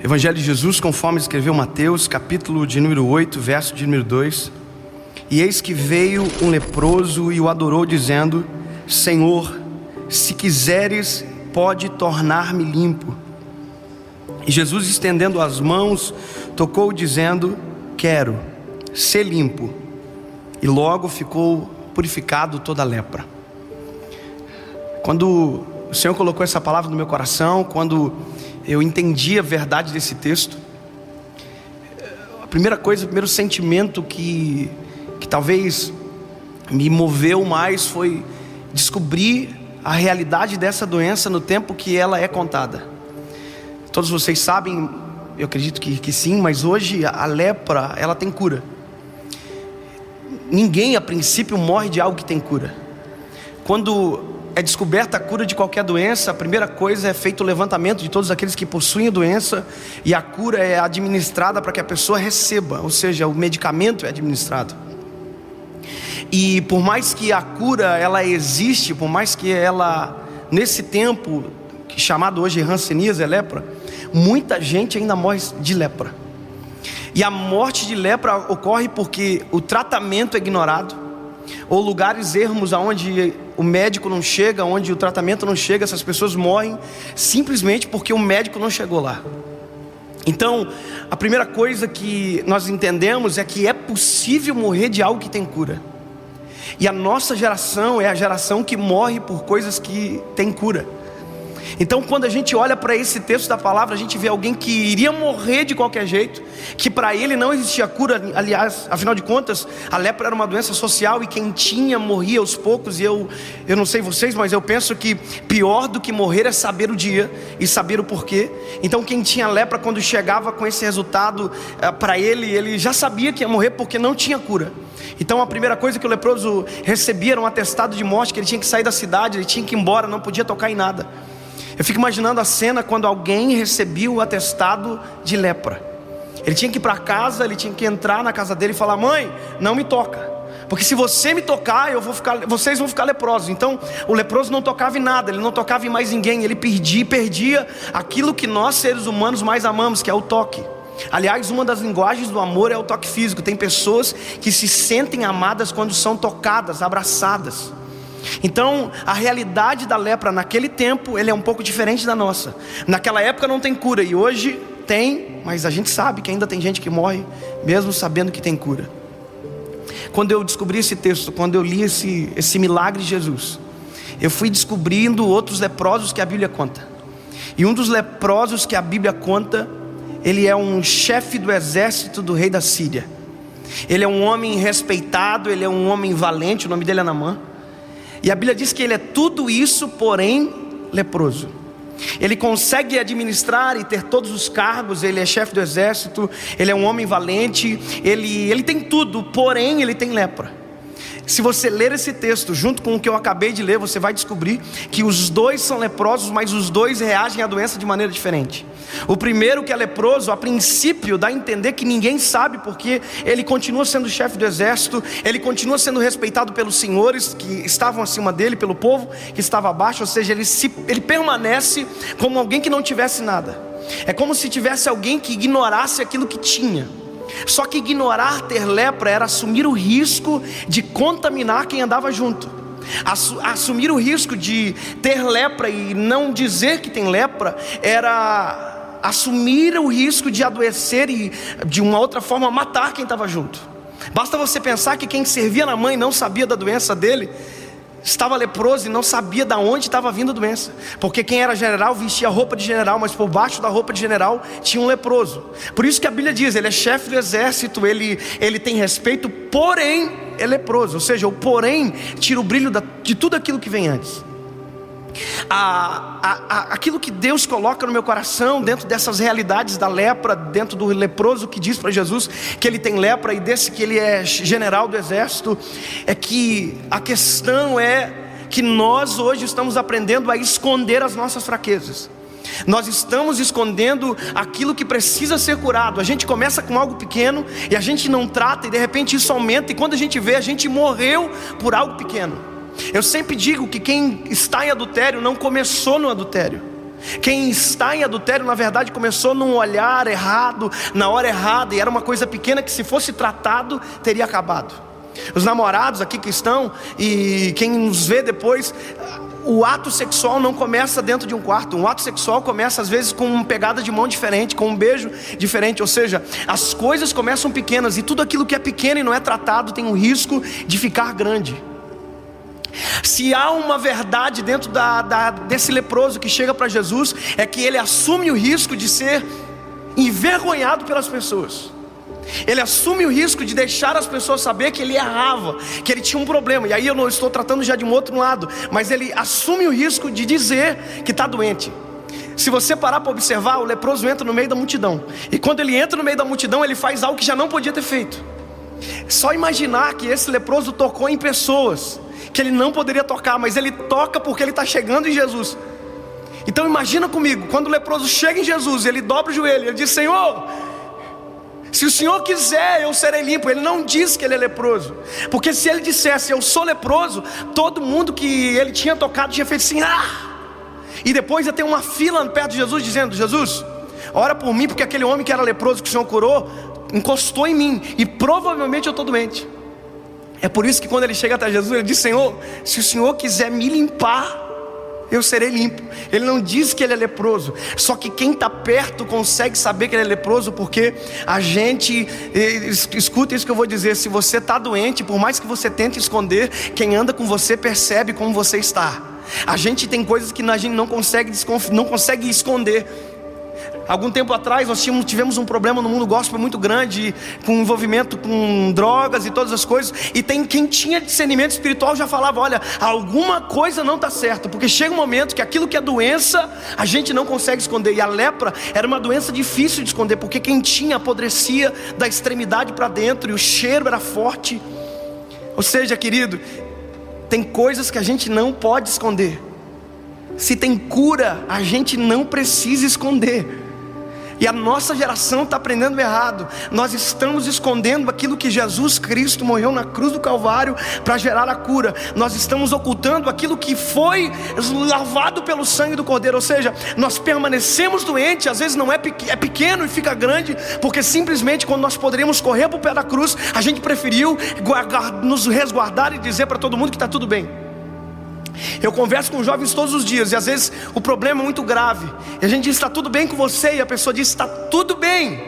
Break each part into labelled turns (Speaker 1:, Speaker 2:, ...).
Speaker 1: Evangelho de Jesus, conforme escreveu Mateus, capítulo de número 8, verso de número 2. E eis que veio um leproso e o adorou, dizendo: Senhor, se quiseres, pode tornar-me limpo. E Jesus, estendendo as mãos, tocou, dizendo: Quero, ser limpo. E logo ficou purificado toda a lepra. Quando o Senhor colocou essa palavra no meu coração, quando eu entendi a verdade desse texto, a primeira coisa, o primeiro sentimento que talvez me moveu mais foi descobrir a realidade dessa doença no tempo que ela é contada. Todos vocês sabem, eu acredito que sim, mas hoje a lepra, ela tem cura. Ninguém a princípio morre de algo que tem cura. Quando é descoberta a cura de qualquer doença, a primeira coisa é feito o levantamento de todos aqueles que possuem a doença, e a cura é administrada para que a pessoa receba, ou seja, o medicamento é administrado. E por mais que a cura ela existe, por mais que ela, nesse tempo chamado hoje hanseníase, é lepra, muita gente ainda morre de lepra. E a morte de lepra ocorre porque o tratamento é ignorado, ou lugares ermos aonde o médico não chega, onde o tratamento não chega. Essas pessoas morrem simplesmente porque o médico não chegou lá. Então, a primeira coisa que nós entendemos é que é possível morrer de algo que tem cura. E a nossa geração é a geração que morre por coisas que tem cura. Então, quando a gente olha para esse texto da palavra, a gente vê alguém que iria morrer de qualquer jeito, que para ele não existia cura. Aliás, afinal de contas, a lepra era uma doença social, e quem tinha morria aos poucos. E eu não sei vocês, mas eu penso que pior do que morrer é saber o dia e saber o porquê. Então, quem tinha lepra, quando chegava com esse resultado para ele já sabia que ia morrer porque não tinha cura. Então a primeira coisa que o leproso recebia era um atestado de morte, que ele tinha que sair da cidade, ele tinha que ir embora, não podia tocar em nada. Eu fico imaginando a cena quando alguém recebia o atestado de lepra. Ele tinha que ir para casa, ele tinha que entrar na casa dele e falar: mãe, não me toca, porque se você me tocar, vocês vão ficar leprosos. Então o leproso não tocava em nada, ele não tocava em mais ninguém, ele perdia aquilo que nós seres humanos mais amamos, que é o toque. Aliás, uma das linguagens do amor é o toque físico. Tem pessoas que se sentem amadas quando são tocadas, abraçadas. Então, a realidade da lepra naquele tempo, ele é um pouco diferente da nossa. Naquela época não tem cura, e hoje tem, mas a gente sabe que ainda tem gente que morre, mesmo sabendo que tem cura. Quando eu descobri esse texto, quando eu li esse milagre de Jesus, eu fui descobrindo outros leprosos que a Bíblia conta. E um dos leprosos que a Bíblia conta, ele é um chefe do exército do rei da Síria. Ele é um homem respeitado, ele é um homem valente, o nome dele é Naamã. E a Bíblia diz que ele é tudo isso, porém leproso. Ele consegue administrar e ter todos os cargos, ele é chefe do exército, ele é um homem valente, ele tem tudo, porém ele tem lepra. Se você ler esse texto junto com o que eu acabei de ler, você vai descobrir que os dois são leprosos, mas os dois reagem à doença de maneira diferente. O primeiro, que é leproso, a princípio dá a entender que ninguém sabe, porque ele continua sendo chefe do exército, ele continua sendo respeitado pelos senhores que estavam acima dele, pelo povo que estava abaixo. Ou seja, ele permanece como alguém que não tivesse nada. É como se tivesse alguém que ignorasse aquilo que tinha. Só que ignorar ter lepra era assumir o risco de contaminar quem andava junto. Assumir o risco de ter lepra e não dizer que tem lepra era assumir o risco de adoecer e de uma outra forma matar quem estava junto. Basta você pensar que quem servia na mãe não sabia da doença dele, estava leproso e não sabia de onde estava vindo a doença, porque quem era general vestia roupa de general, mas por baixo da roupa de general tinha um leproso. Por isso que a Bíblia diz, ele é chefe do exército, ele tem respeito, porém é leproso. Ou seja, o porém tira o brilho de tudo aquilo que vem antes. Aquilo que Deus coloca no meu coração, dentro dessas realidades da lepra, dentro do leproso que diz para Jesus que ele tem lepra, e desse que ele é general do exército, é que a questão é que nós hoje estamos aprendendo a esconder as nossas fraquezas. Nós estamos escondendo aquilo que precisa ser curado. A gente começa com algo pequeno e a gente não trata, e de repente isso aumenta, e quando a gente vê, a gente morreu por algo pequeno. Eu sempre digo que quem está em adultério não começou no adultério. Quem está em adultério, na verdade, começou num olhar errado, na hora errada, e era uma coisa pequena que, se fosse tratado, teria acabado. Os namorados aqui que estão, e quem nos vê depois, o ato sexual não começa dentro de um quarto. O ato sexual começa às vezes com uma pegada de mão diferente, com um beijo diferente. Ou seja, as coisas começam pequenas, e tudo aquilo que é pequeno e não é tratado tem um risco de ficar grande. Se há uma verdade dentro desse leproso que chega para Jesus, é que ele assume o risco de ser envergonhado pelas pessoas. Ele assume o risco de deixar as pessoas saber que ele errava, que ele tinha um problema. E aí eu não estou tratando já de um outro lado, mas ele assume o risco de dizer que está doente. Se você parar para observar, o leproso entra no meio da multidão, e quando ele entra no meio da multidão, ele faz algo que já não podia ter feito. Só imaginar que esse leproso tocou em pessoas que ele não poderia tocar, mas ele toca porque ele está chegando em Jesus. Então imagina comigo, quando o leproso chega em Jesus, ele dobra o joelho, ele diz: Senhor, se o Senhor quiser, eu serei limpo. Ele não diz que ele é leproso, porque se ele dissesse eu sou leproso, todo mundo que ele tinha tocado tinha feito assim, e depois ia ter uma fila perto de Jesus dizendo: Jesus, ora por mim, porque aquele homem que era leproso que o Senhor curou encostou em mim, e provavelmente eu estou doente. É por isso que quando ele chega até Jesus, ele diz: Senhor, se o Senhor quiser me limpar, eu serei limpo. Ele não diz que ele é leproso. Só que quem está perto consegue saber que ele é leproso, porque a gente, escuta isso que eu vou dizer: se você está doente, por mais que você tente esconder, quem anda com você percebe como você está. A gente tem coisas que a gente não consegue esconder. Algum tempo atrás nós tivemos um problema no mundo gospel muito grande, com envolvimento com drogas e todas as coisas. E quem tinha discernimento espiritual já falava: olha, alguma coisa não está certo, porque chega um momento que aquilo que é doença, a gente não consegue esconder. E a lepra era uma doença difícil de esconder, porque quem tinha apodrecia da extremidade para dentro, e o cheiro era forte. Ou seja, querido, tem coisas que a gente não pode esconder. Se tem cura, a gente não precisa esconder. E a nossa geração está aprendendo errado. Nós estamos escondendo aquilo que Jesus Cristo morreu na cruz do Calvário para gerar a cura. Nós estamos ocultando aquilo que foi lavado pelo sangue do Cordeiro. Ou seja, nós permanecemos doentes. Às vezes não é pequeno e fica grande, porque simplesmente quando nós poderíamos correr para o pé da cruz, a gente preferiu nos resguardar e dizer para todo mundo que está tudo bem. Eu converso com jovens todos os dias, e às vezes o problema é muito grave, e a gente diz: está tudo bem com você? E a pessoa diz: está tudo bem,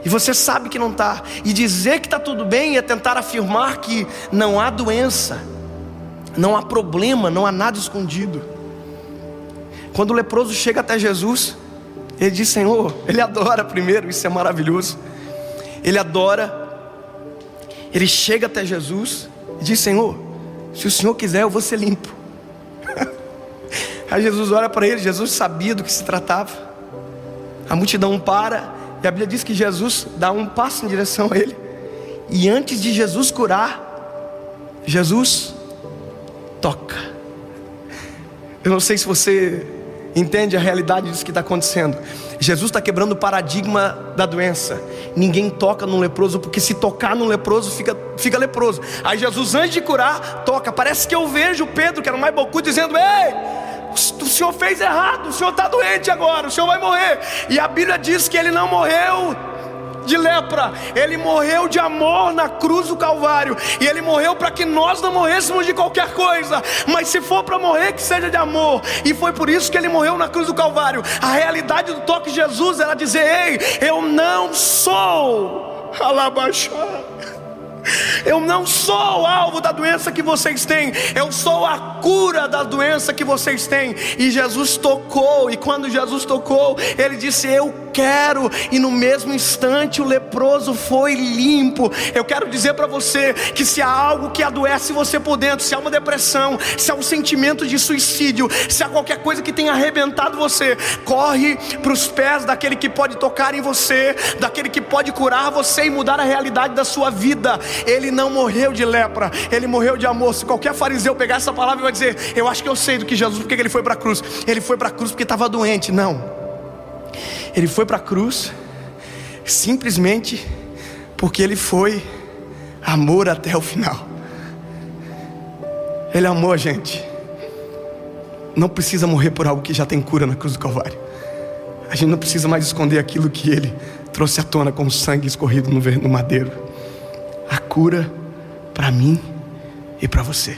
Speaker 1: e você sabe que não está. E dizer que está tudo bem é tentar afirmar que não há doença, não há problema, não há nada escondido. Quando o leproso chega até Jesus, ele diz: Senhor, ele adora primeiro, isso é maravilhoso. Ele adora, ele chega até Jesus e diz: Senhor, se o Senhor quiser, eu vou ser limpo. Aí Jesus olha para ele. Jesus sabia do que se tratava. A multidão para, e a Bíblia diz que Jesus dá um passo em direção a ele, e antes de Jesus curar, Jesus toca. Eu não sei se você entende a realidade disso que está acontecendo. Jesus está quebrando o paradigma da doença. Ninguém toca num leproso, porque se tocar num leproso fica leproso. Aí Jesus, antes de curar, toca. Parece que eu vejo Pedro, que era o mais bocudo, dizendo: ei, o senhor fez errado, o senhor está doente agora, o senhor vai morrer. E a Bíblia diz que ele não morreu de lepra, ele morreu de amor na cruz do Calvário. E ele morreu para que nós não morrêssemos de qualquer coisa, mas se for para morrer, que seja de amor. E foi por isso que ele morreu na cruz do Calvário. A realidade do toque de Jesus era dizer: ei, eu não sou eu não sou o alvo da doença que vocês têm, eu sou a cura da doença que vocês têm. E Jesus tocou, e quando Jesus tocou, ele disse: eu quero. E no mesmo instante o leproso foi limpo. Eu quero dizer para você que se há algo que adoece você por dentro, se há uma depressão, se há um sentimento de suicídio, se há qualquer coisa que tenha arrebentado você, corre para os pés daquele que pode tocar em você, daquele que pode curar você e mudar a realidade da sua vida. Ele não morreu de lepra, ele morreu de amor. Se qualquer fariseu pegar essa palavra e vai dizer: eu acho que eu sei do que Jesus, porque ele foi para a cruz. Ele foi para a cruz porque estava doente. Não, ele foi para a cruz simplesmente porque ele foi amor até o final. Ele amou a gente. não precisa morrer por algo que já tem cura na cruz do Calvário. A gente não precisa mais esconder aquilo que Ele trouxe à tona com o sangue escorrido no madeiro. A cura para mim e para você.